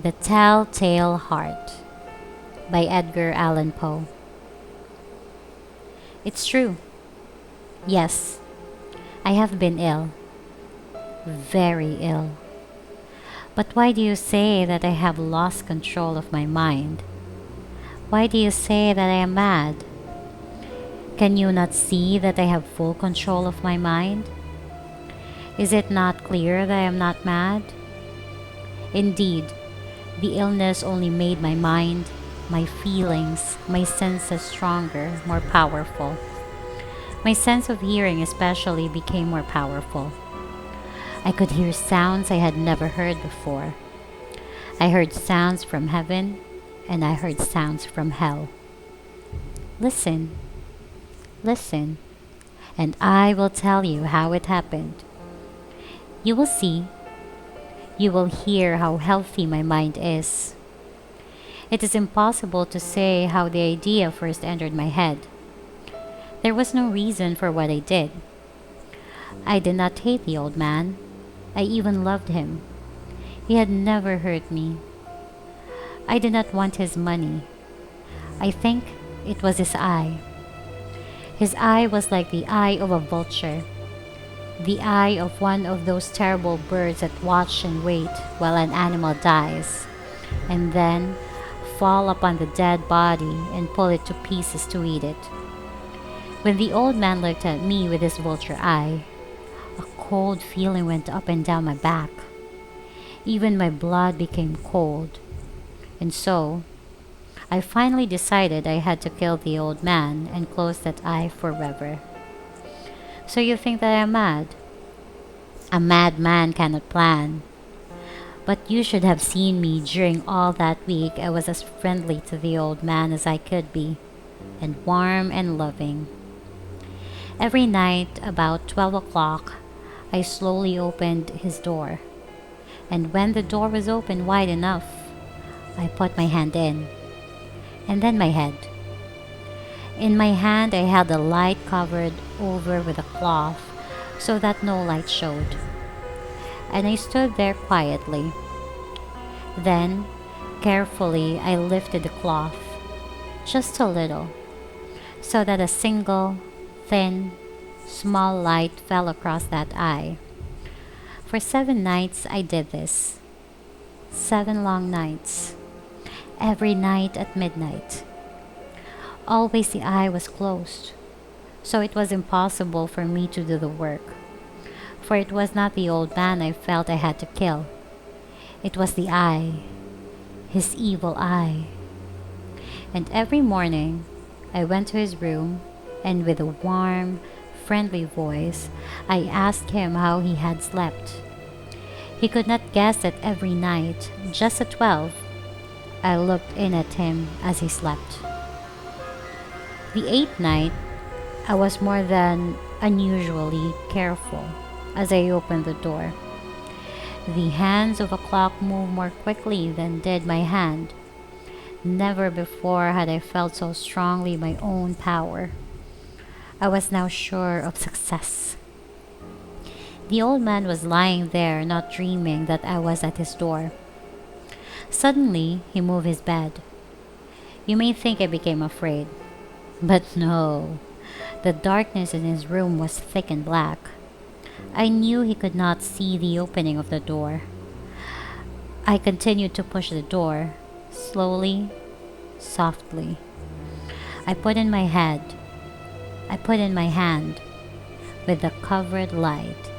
The Telltale Heart by Edgar Allan Poe. It's true. Yes, I have been ill. Very ill. But why do you say that I have lost control of my mind? Why do you say that I am mad? Can you not see that I have full control of my mind? Is it not clear that I am not mad? Indeed, the illness only made my mind, my feelings, my senses stronger, more powerful. My sense of hearing especially became more powerful. I could hear sounds I had never heard before. I heard sounds from heaven, and I heard sounds from hell. Listen, listen, and I will tell you how it happened. You will see. You will hear how healthy my mind is. It is impossible to say how the idea first entered my head. There was no reason for what I did. I did not hate the old man. I even loved him. He had never hurt me. I did not want his money. I think it was his eye. His eye was like the eye of a vulture, the eye of one of those terrible birds that watch and wait while an animal dies, and then fall upon the dead body and pull it to pieces to eat it. When the old man looked at me with his vulture eye, a cold feeling went up and down my back. Even my blood became cold. And so, I finally decided I had to kill the old man and close that eye forever. So you think that I'm mad? A madman cannot plan. But you should have seen me during all that week. I was as friendly to the old man as I could be, and warm and loving. Every night, about 12 o'clock, I slowly opened his door. And when the door was open wide enough, I put my hand in, and then my head. In my hand, I held a light covered over with a cloth so that no light showed. And I stood there quietly. Then, carefully, I lifted the cloth, just a little, so that a single, thin, small light fell across that eye. For 7 nights I did this. 7 long nights. Every night at midnight. Always the eye was closed, so it was impossible for me to do the work. For it was not the old man I felt I had to kill. It was the eye, his evil eye. And every morning, I went to his room, and with a warm, friendly voice, I asked him how he had slept. He could not guess that every night, just at 12, I looked in at him as he slept. The 8th night, I was more than unusually careful as I opened the door. The hands of a clock moved more quickly than did my hand. Never before had I felt so strongly my own power. I was now sure of success. The old man was lying there, not dreaming that I was at his door. Suddenly, he moved his bed. You may think I became afraid. But no, the darkness in his room was thick and black. I knew he could not see the opening of the door. I continued to push the door, slowly, softly. I put in my hand, with the covered light.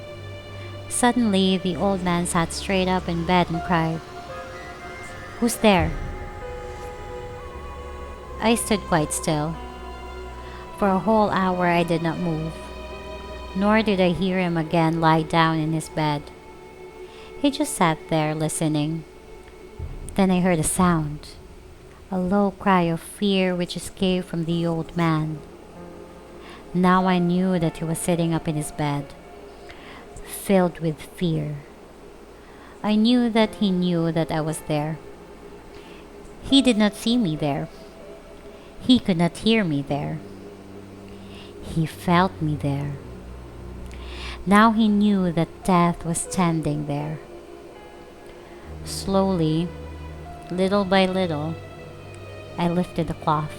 Suddenly, the old man sat straight up in bed and cried, "Who's there?" I stood quite still. For a whole hour I did not move, nor did I hear him again lie down in his bed. He just sat there listening. Then I heard a sound, a low cry of fear which escaped from the old man. Now I knew that he was sitting up in his bed, filled with fear. I knew that he knew that I was there. He did not see me there. He could not hear me there. He felt me there. Now he knew that death was standing there. Slowly, Little by little, I lifted the cloth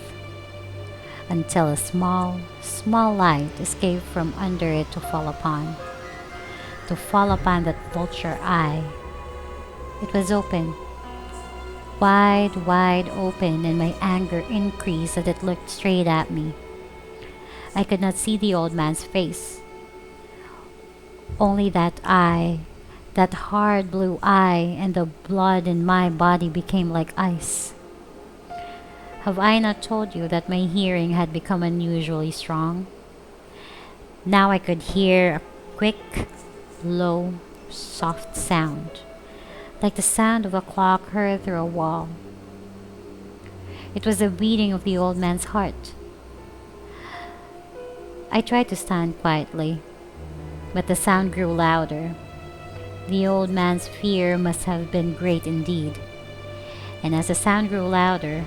until a small, small light escaped from under it to fall upon that vulture eye. It was open, wide, wide open, and my anger increased as it looked straight at me. I could not see the old man's face, only that eye, that hard blue eye, and the blood in my body became like ice. Have I not told you that my hearing had become unusually strong? Now I could hear a quick, low, soft sound, like the sound of a clock heard through a wall. It was the beating of the old man's heart. I tried to stand quietly, but the sound grew louder. The old man's fear must have been great indeed, and as the sound grew louder,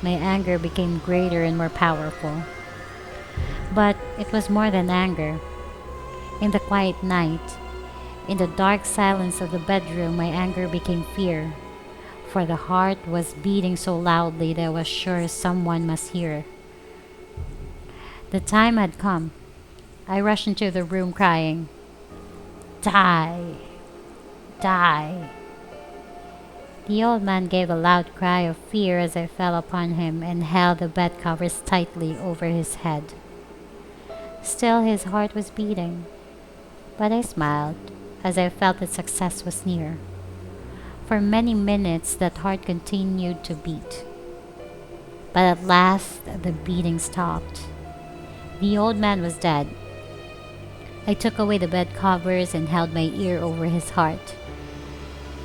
my anger became greater and more powerful. But it was more than anger. In the quiet night, in the dark silence of the bedroom, my anger became fear, for the heart was beating so loudly that I was sure someone must hear. The time had come. I rushed into the room crying, "Die! Die!" The old man gave a loud cry of fear as I fell upon him and held the bed covers tightly over his head. Still his heart was beating, but I smiled as I felt that success was near. For many minutes that heart continued to beat, but at last the beating stopped. The old man was dead. I took away the bed covers and held my ear over his heart.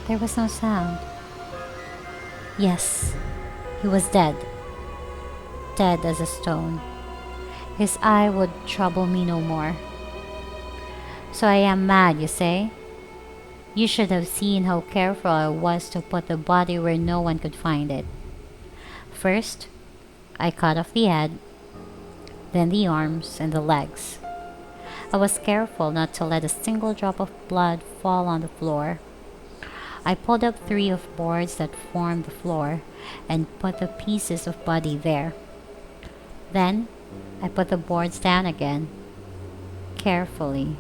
There was no sound. Yes, he was dead. Dead as a stone. His eye would trouble me no more. So I am mad, you say? You should have seen how careful I was to put the body where no one could find it. First, I cut off the head, then the arms and the legs. I was careful not to let a single drop of blood fall on the floor. I pulled up 3 of boards that formed the floor and put the pieces of body there. Then I put the boards down again, carefully,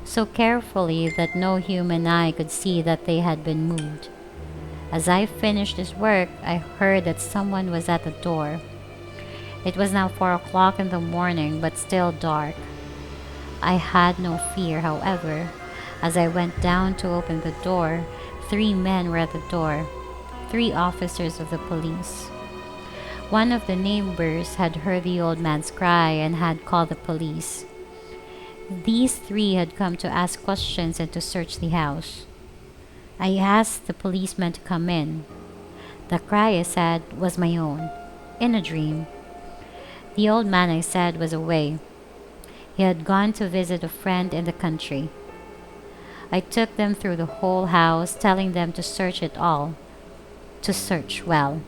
so carefully that no human eye could see that they had been moved. As I finished this work, I heard that someone was at the door. It was now 4 o'clock in the morning, but still dark. I had no fear, however. As I went down to open the door, 3 men were at the door, 3 officers of the police. One of the neighbors had heard the old man's cry and had called the police. These 3 had come to ask questions and to search the house. I asked the policeman to come in. The cry, I said, was my own, in a dream. The old man, I said, was away. He had gone to visit a friend in the country. I took them through the whole house, telling them to search it all, to search well.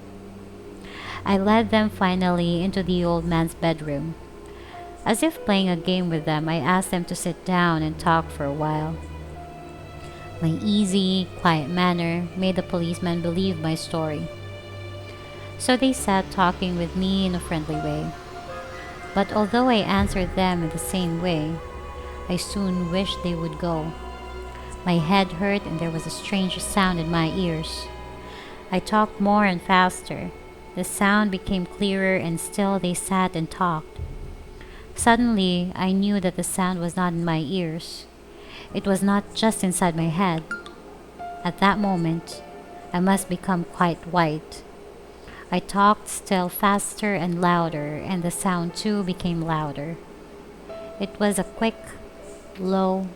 I led them finally into the old man's bedroom. As if playing a game with them, I asked them to sit down and talk for a while. My easy, quiet manner made the policeman believe my story. So they sat talking with me in a friendly way. But although I answered them in the same way, I soon wished they would go. My head hurt and there was a strange sound in my ears. I talked more and faster. The sound became clearer and still they sat and talked. Suddenly, I knew that the sound was not in my ears. It was not just inside my head. At that moment, I must become quite white. I talked still faster and louder, and the sound too became louder. It was a quick, low,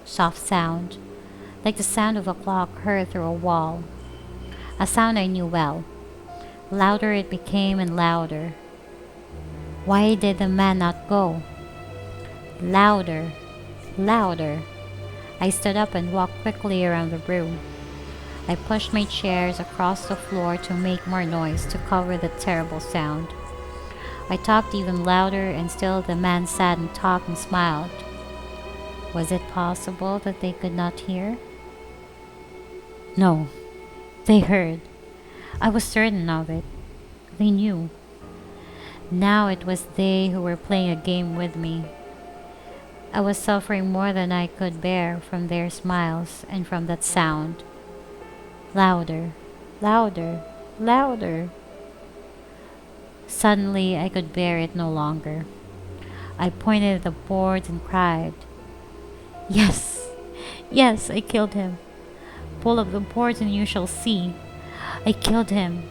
soft sound, like the sound of a clock heard through a wall. A sound I knew well. Louder it became and louder. Why did the man not go? Louder, louder. I stood up and walked quickly around the room. I pushed my chairs across the floor to make more noise to cover the terrible sound. I talked even louder and still the man sat and talked and smiled. Was it possible that they could not hear? No, they heard. I was certain of it. They knew. Now it was they who were playing a game with me. I was suffering more than I could bear from their smiles and from that sound. Louder, louder, louder. Suddenly I could bear it no longer. I pointed at the boards and cried, "Yes, yes, I killed him. Pull up the boards and you shall see. I killed him.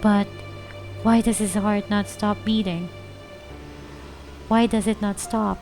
But why does his heart not stop beating? Why does it not stop?